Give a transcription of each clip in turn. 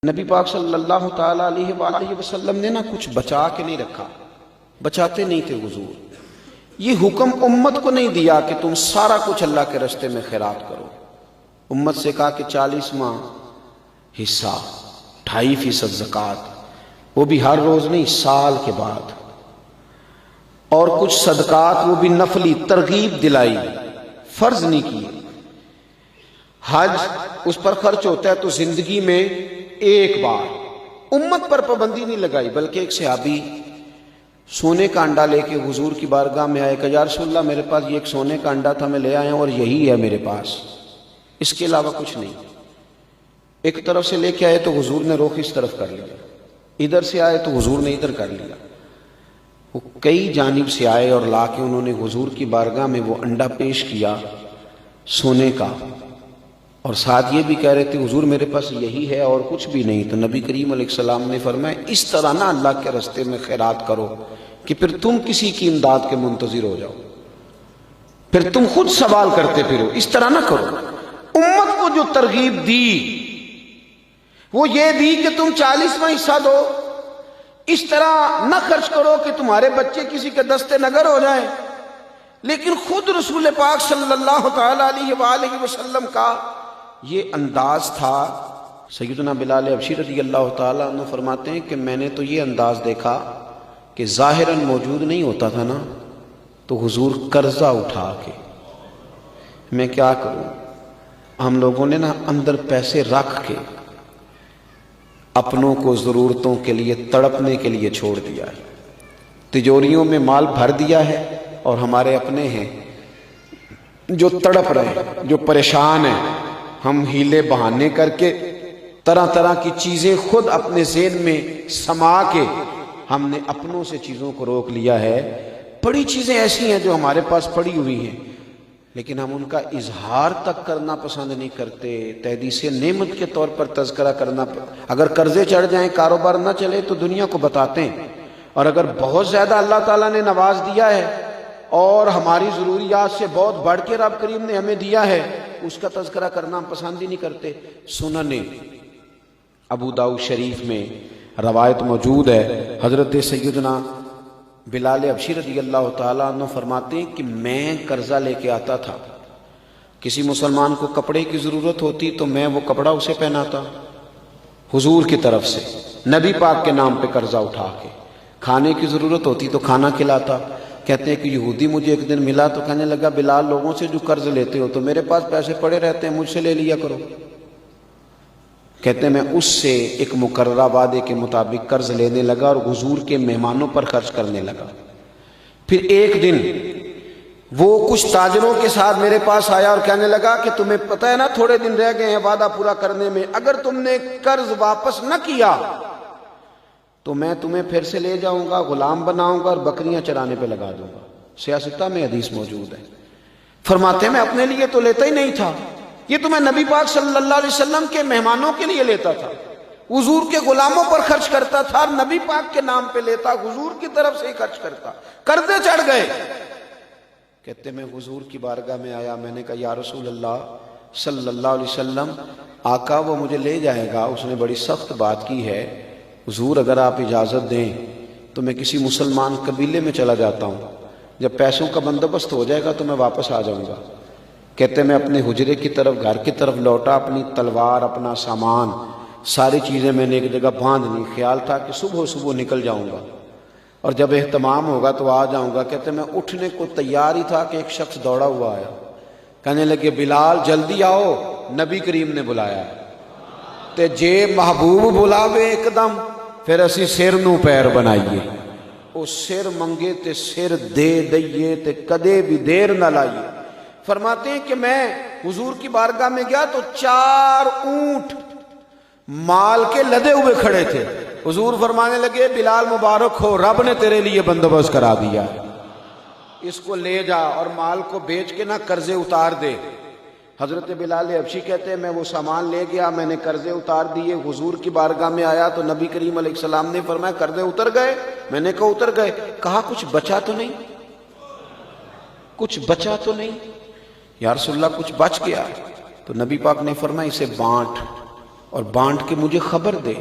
نبی پاک صلی اللہ تعالیٰ علیہ وآلہ وسلم نے نا کچھ بچا کے نہیں رکھا، بچاتے نہیں تھے حضور۔ یہ حکم امت کو نہیں دیا کہ تم سارا کچھ اللہ کے راستے میں خیرات کرو۔ امت سے کہا کہ 40واں حصہ 2.5% زکوٰۃ، وہ بھی ہر روز نہیں، سال کے بعد، اور کچھ صدقات وہ بھی نفلی، ترغیب دلائی، فرض نہیں کیے۔ حج اس پر خرچ ہوتا ہے تو زندگی میں ایک بار، امت پر پابندی نہیں لگائی، بلکہ ایک صحابی سونے کا انڈا لے کے حضور کی بارگاہ میں آئے کہ یا رسول اللہ میرے پاس یہ ایک سونے کا انڈا تھا، میں لے آیا ہوں اور یہی ہے میرے پاس، اس کے علاوہ کچھ نہیں۔ ایک طرف سے لے کے آئے تو حضور نے رخ اس طرف کر لیا، ادھر سے آئے تو حضور نے ادھر کر لیا۔ وہ کئی جانب سے آئے اور لا کے انہوں نے حضور کی بارگاہ میں وہ انڈا پیش کیا سونے کا، اور ساتھ یہ بھی کہہ رہے تھے حضور میرے پاس یہی ہے اور کچھ بھی نہیں۔ تو نبی کریم علیہ السلام نے فرمایا اس طرح نہ اللہ کے راستے میں خیرات کرو کہ پھر تم کسی کی امداد کے منتظر ہو جاؤ، پھر تم خود سوال کرتے پھرو، اس طرح نہ کرو۔ امت کو جو ترغیب دی وہ یہ دی کہ تم 40واں حصہ دو، اس طرح نہ خرچ کرو کہ تمہارے بچے کسی کے دستے نگر ہو جائیں، لیکن خود رسول پاک صلی اللہ تعالیٰ علیہ وآلہ وسلم کا یہ انداز تھا۔ سیدنا بلال حبشی رضی اللہ تعالیٰ عنہ فرماتے ہیں کہ میں نے تو یہ انداز دیکھا کہ ظاہراً موجود نہیں ہوتا تھا نا، تو حضور قرضہ اٹھا کے، میں کیا کروں، ہم لوگوں نے نا اندر پیسے رکھ کے اپنوں کو ضرورتوں کے لیے تڑپنے کے لیے چھوڑ دیا ہے، تجوریوں میں مال بھر دیا ہے، اور ہمارے اپنے ہیں جو تڑپ رہے ہیں، جو پریشان ہیں۔ ہم ہیلے بہانے کر کے طرح طرح کی چیزیں خود اپنے ذہن میں سما کے ہم نے اپنوں سے چیزوں کو روک لیا ہے۔ بڑی چیزیں ایسی ہیں جو ہمارے پاس پڑی ہوئی ہیں، لیکن ہم ان کا اظہار تک کرنا پسند نہیں کرتے، تحدیث نعمت کے طور پر تذکرہ کرنا۔ اگر قرضے چڑھ جائیں، کاروبار نہ چلے تو دنیا کو بتاتے ہیں، اور اگر بہت زیادہ اللہ تعالیٰ نے نواز دیا ہے اور ہماری ضروریات سے بہت بڑھ کے رب کریم نے ہمیں دیا ہے، اس کا تذکرہ کرنا ہم پسند ہی نہیں کرتے۔ سنن ابو داؤد شریف میں روایت موجود ہے، حضرت سیدنا بلال حبشی رضی اللہ تعالیٰ عنہ فرماتے ہیں کہ میں قرضہ لے کے آتا تھا، کسی مسلمان کو کپڑے کی ضرورت ہوتی تو میں وہ کپڑا اسے پہناتا حضور کی طرف سے، نبی پاک کے نام پہ قرضہ اٹھا کے، کھانے کی ضرورت ہوتی تو کھانا کھلاتا۔ کہتے ہیں کہ یہودی مجھے ایک دن ملا تو کہنے لگا بلال لوگوں سے جو قرض لیتے ہو تو میرے پاس پیسے پڑے رہتے ہیں، مجھ سے لے لیا کرو۔ کہتے ہیں میں اس سے ایک مقررہ وعدے کے مطابق قرض لینے لگا اور حضور کے مہمانوں پر خرچ کرنے لگا۔ پھر ایک دن وہ کچھ تاجروں کے ساتھ میرے پاس آیا اور کہنے لگا کہ تمہیں پتہ ہے نا تھوڑے دن رہ گئے ہیں وعدہ پورا کرنے میں، اگر تم نے قرض واپس نہ کیا تو میں تمہیں پھر سے لے جاؤں گا، غلام بناؤں گا اور بکریاں چرانے پہ لگا دوں گا۔ سیاستہ میں حدیث موجود ہے۔ فرماتے ہیں میں اپنے لیے تو لیتا ہی نہیں تھا، یہ تو میں نبی پاک صلی اللہ علیہ وسلم کے مہمانوں کے لیے لیتا تھا، حضور کے غلاموں پر خرچ کرتا تھا، اور نبی پاک کے نام پہ لیتا، حضور کی طرف سے ہی خرچ کرتا، قرضے چڑھ گئے۔ کہتے میں حضور کی بارگاہ میں آیا، میں نے کہا یا رسول اللہ صلی اللہ علیہ وسلم، آقا وہ مجھے لے جائے گا، اس نے بڑی سخت بات کی ہے، حضور اگر آپ اجازت دیں تو میں کسی مسلمان قبیلے میں چلا جاتا ہوں، جب پیسوں کا بندوبست ہو جائے گا تو میں واپس آ جاؤں گا۔ کہتے میں اپنے حجرے کی طرف، گھر کی طرف لوٹا، اپنی تلوار، اپنا سامان، ساری چیزیں میں نے ایک جگہ باندھ لی، خیال تھا کہ صبح صبح نکل جاؤں گا اور جب اہتمام ہوگا تو آ جاؤں گا۔ کہتے میں اٹھنے کو تیار ہی تھا کہ ایک شخص دوڑا ہوا آیا، کہنے لگے بلال جلدی آؤ، نبی کریم نے بلایا تے جے محبوب بلاوے ایک دم پھر اسی سر نو پیر بنائیے، او سر منگے تے سر دے دئیے تے کدے بھی دیر نہ لائیے۔ فرماتے ہیں کہ میں حضور کی بارگاہ میں گیا تو 4 اونٹ مال کے لدے ہوئے کھڑے تھے۔ حضور فرمانے لگے بلال مبارک ہو، رب نے تیرے لیے بندوبست کرا دیا، اس کو لے جا اور مال کو بیچ کے نہ قرضے اتار دے۔ حضرت بلال حبشی کہتے ہیں میں وہ سامان لے گیا، میں نے قرضے اتار دیے، حضور کی بارگاہ میں آیا تو نبی کریم علیہ السلام نے فرمایا قرضے اتر گئے؟ میں نے کہا اتر گئے۔ کہا کچھ بچا تو نہیں؟ کچھ بچا تو نہیں؟ یا رسول اللہ کچھ بچ گیا؟ تو نبی پاک نے فرمایا اسے بانٹ، اور بانٹ کے مجھے خبر دے۔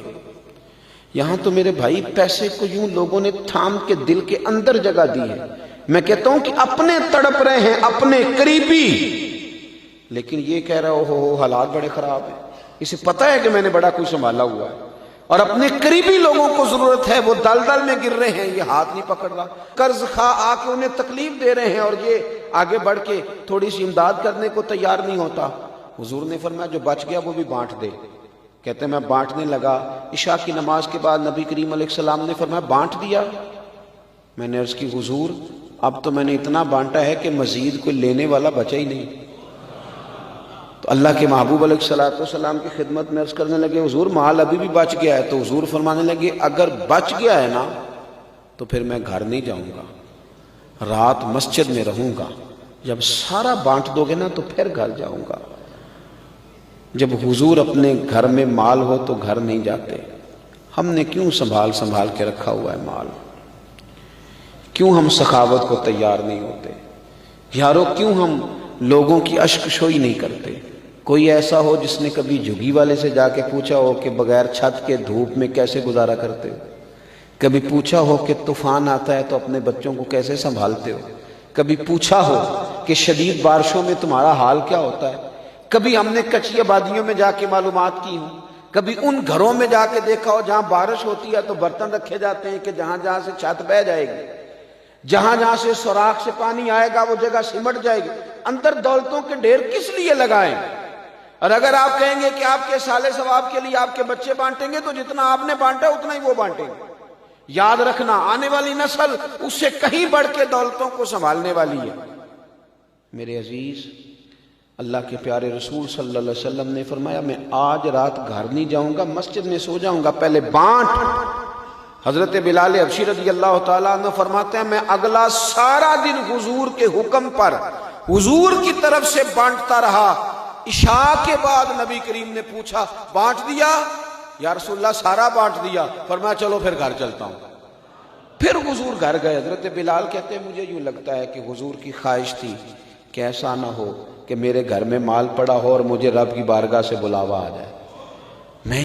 یہاں تو میرے بھائی پیسے کو یوں لوگوں نے تھام کے دل کے اندر جگہ دی ہے۔ میں کہتا ہوں کہ اپنے تڑپ رہے ہیں، اپنے قریبی، لیکن یہ کہہ رہا ہو حالات بڑے خراب ہیں، اسے پتہ ہے کہ میں نے بڑا کچھ سنبھالا ہوا ہے، اور اپنے قریبی لوگوں کو ضرورت ہے، وہ دلدل میں گر رہے ہیں، یہ ہاتھ نہیں پکڑ رہا، قرض خواہ آ کے انہیں تکلیف دے رہے ہیں، اور یہ آگے بڑھ کے تھوڑی سی امداد کرنے کو تیار نہیں ہوتا۔ حضور نے فرمایا جو بچ گیا وہ بھی بانٹ دے۔ کہتے ہیں میں بانٹنے لگا، عشاء کی نماز کے بعد نبی کریم علیہ السلام نے فرمایا بانٹ دیا؟ میں نے عرض کی حضور اب تو میں نے اتنا بانٹا ہے کہ مزید کوئی لینے والا بچا ہی نہیں۔ تو اللہ کے محبوب علیہ السلام کی خدمت میں عرض کرنے لگے حضور مال ابھی بھی بچ گیا ہے۔ تو حضور فرمانے لگے اگر بچ گیا ہے نا تو پھر میں گھر نہیں جاؤں گا، رات مسجد میں رہوں گا، جب سارا بانٹ دو گے نا تو پھر گھر جاؤں گا۔ جب حضور اپنے گھر میں مال ہو تو گھر نہیں جاتے۔ ہم نے کیوں سنبھال کے رکھا ہوا ہے مال؟ کیوں ہم سخاوت کو تیار نہیں ہوتے؟ یارو کیوں ہم لوگوں کی اشک شوئی نہیں کرتے؟ کوئی ایسا ہو جس نے کبھی جھگی والے سے جا کے پوچھا ہو کہ بغیر چھت کے دھوپ میں کیسے گزارا کرتے ہو؟ کبھی پوچھا ہو کہ طوفان آتا ہے تو اپنے بچوں کو کیسے سنبھالتے ہو؟ کبھی پوچھا ہو کہ شدید بارشوں میں تمہارا حال کیا ہوتا ہے؟ کبھی ہم نے کچی آبادیوں میں جا کے معلومات کی ہوں، کبھی ان گھروں میں جا کے دیکھا ہو جہاں بارش ہوتی ہے تو برتن رکھے جاتے ہیں کہ جہاں جہاں سے چھت بہہ جائے گی، جہاں جہاں سے سوراخ سے پانی آئے گا وہ جگہ سمٹ جائے گی۔ اندر دولتوں کے ڈھیر کس لیے لگائیں؟ اور اگر آپ کہیں گے کہ آپ کے سالے ثواب کے لیے آپ کے بچے بانٹیں گے تو جتنا آپ نے بانٹا اتنا ہی وہ بانٹیں گے۔ یاد رکھنا آنے والی نسل اس سے کہیں بڑھ کے دولتوں کو سنبھالنے والی ہے۔ میرے عزیز، اللہ کے پیارے رسول صلی اللہ علیہ وسلم نے فرمایا میں آج رات گھر نہیں جاؤں گا، مسجد میں سو جاؤں گا، پہلے بانٹ۔ حضرت بلال حبشی رضی اللہ تعالیٰ عنہ فرماتے ہیں میں اگلا سارا دن حضور کے حکم پر حضور کی طرف سے بانٹتا رہا۔ عشاء کے بعد نبی کریم نے پوچھا بانٹ دیا؟ یا رسول اللہ سارا بانٹ دیا۔ فرمایا چلو پھر گھر چلتا ہوں۔ پھر حضور گھر گئے۔ حضرت بلال کہتے ہیں مجھے یوں لگتا ہے کہ حضور کی خواہش تھی کہ ایسا نہ ہو کہ میرے گھر میں مال پڑا ہو اور مجھے رب کی بارگاہ سے بلاوا آ جائے۔